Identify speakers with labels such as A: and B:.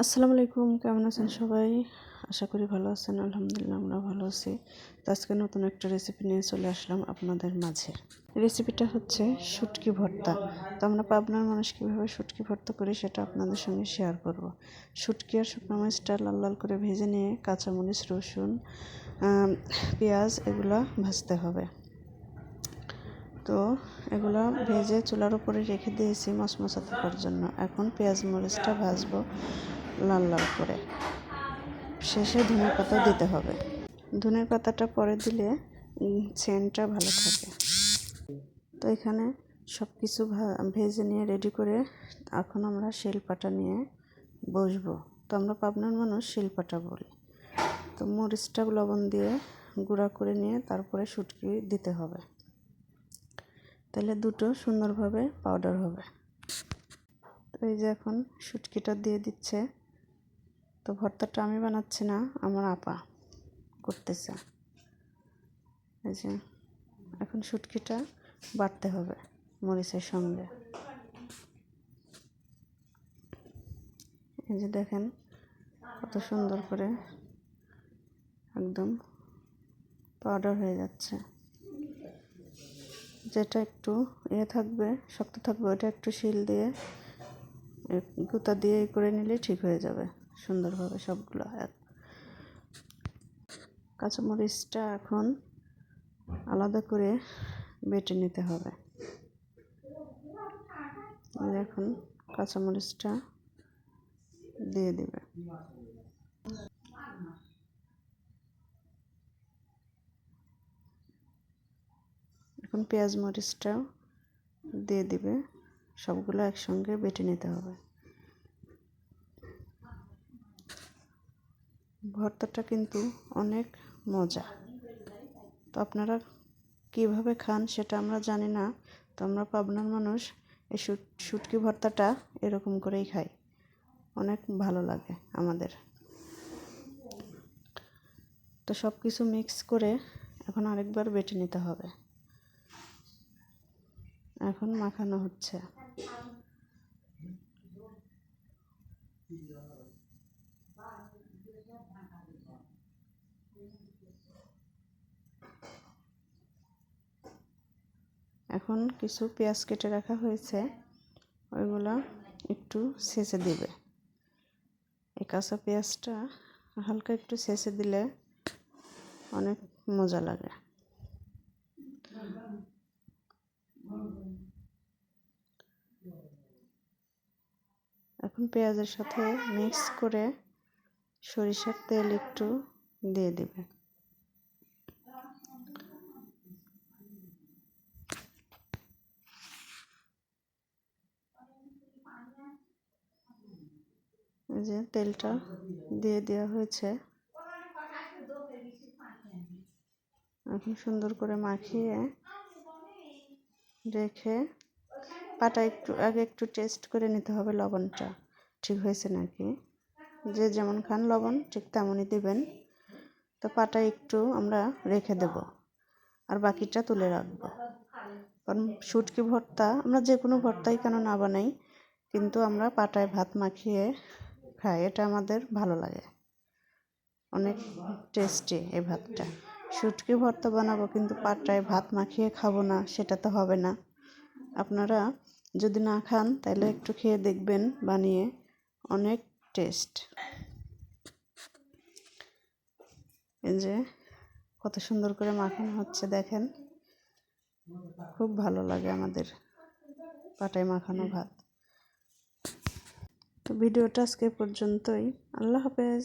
A: আসসালামু আলাইকুম, কেমন আছেন সবাই? আশা করি ভালো আছেন। আলহামদুলিল্লাহ আমরা ভালো আছি। তো আজকে নতুন একটা রেসিপি নিয়ে চলে আসলাম আপনাদের মাঝে। রেসিপিটা হচ্ছে শুটকি ভর্তা। তো আমরা পাবনার মানুষ কীভাবে শুটকি ভর্তা করি সেটা আপনাদের সঙ্গে শেয়ার করব। শুটকি আর শুকনো মাছটা লাল লাল করে ভেজে নিয়ে কাঁচামরিচ, রসুন, পেঁয়াজ এগুলো ভাজতে হবে। তো এগুলো ভেজে চুলার উপরে রেখে দিয়েছি মশমশা থাকার জন্য। এখন পেঁয়াজ মরিচটা ভাজবো লাল লাল করে। শেষে ধনে পাতা দিতে হবে। ধনের পাতাটা পরে দিলে সেন্টটা ভালো থাকে। তো এখানে সব কিছু ভেজে নিয়ে রেডি করে এখন আমরা শিলপাটা নিয়ে বসবো। তো আমরা পাবনার মানুষ শিলপাটা বলি। তো মরিচটা লবণ দিয়ে গুঁড়া করে নিয়ে তারপরে শুটকি দিতে হবে, তাহলে দুটো সুন্দরভাবে পাউডার হবে। তো এই যে এখন শুটকিটা দিয়ে দিচ্ছে। তো ভর্তাটা আমি বানাচ্ছি না, আমার আপা করতেছে। এই যে এখন শুটকিটা বাটতে হবে মরিচের সঙ্গে। এই যে দেখেন কত সুন্দর করে একদম পাউডার হয়ে যাচ্ছে। যেটা একটু থাকবে, শক্ত থাকবে, ওটা একটু শিল দিয়ে গুঁতা দিয়ে করে নিলে ঠিক হয়ে যাবে সুন্দরভাবে সবগুলো। কাঁচামরিচটা এখন আলাদা করে বেটে নিতে হবে। এখন কাঁচামরিচটা দিয়ে দিবে। এখন পেঁয়াজ মরিচটাও দিয়ে দিবে। সবগুলো একসঙ্গে বেটে নিতে হবে। ভর্তাটা কিন্তু অনেক মজা। তো আপনারা কিভাবে খান সেটা আমরা জানি না। তো আমরা পাবনার মানুষ এই শুটকি ভর্তাটা এরকম করেই খাই, অনেক ভালো লাগে আমাদের। তো সব কিছু মিক্স করে এখন আরেকবার বেটে নিতে হবে। এখন মাখানো হচ্ছে। এখন কিছু পেঁয়াজ কেটে রাখা হয়েছে, ওইগুলো একটু ছেঁচে দিবে। এই কাঁচা পেঁয়াজটা হালকা একটু ছেঁচে দিলে অনেক মজা লাগে। এখন পেঁয়াজের সাথে মিক্স করে সরিষার তেল একটু দিয়ে দিবে। এই যে তেলটা দিয়ে দেওয়া হয়েছে। এখন সুন্দর করে মাখিয়ে রেখে পাটা আগে একটু টেস্ট করে নিতে হবে লবণটা ঠিক হয়েছে নাকি। যে যেমন খান লবণ ঠিক তেমনই দেবেন। তো পাটা একটু আমরা রেখে দেব, আর বাকিটা তুলে রাখবো। কারণ শুটকি ভর্তা আমরা যে কোনো ভর্তাই কেন না বানাই, কিন্তু আমরা পাটায় ভাত মাখিয়ে খাই, এটা আমাদের ভালো লাগে, অনেক টেস্টি এই ভাতটা। শুটকি ভর্তা বানাবো কিন্তু পাটায় ভাত মাখিয়ে খাবো না, সেটা তো হবে না। আপনারা যদি না খান তাহলে একটু খেয়ে দেখবেন বানিয়ে, অনেক টেস্ট। এই যে কত সুন্দর করে মাখানো হচ্ছে দেখেন, খুব ভালো লাগে আমাদের পাটায় মাখানো ভাত। তো ভিডিওটা আজকে পর্যন্তই। আল্লাহ হাফেজ।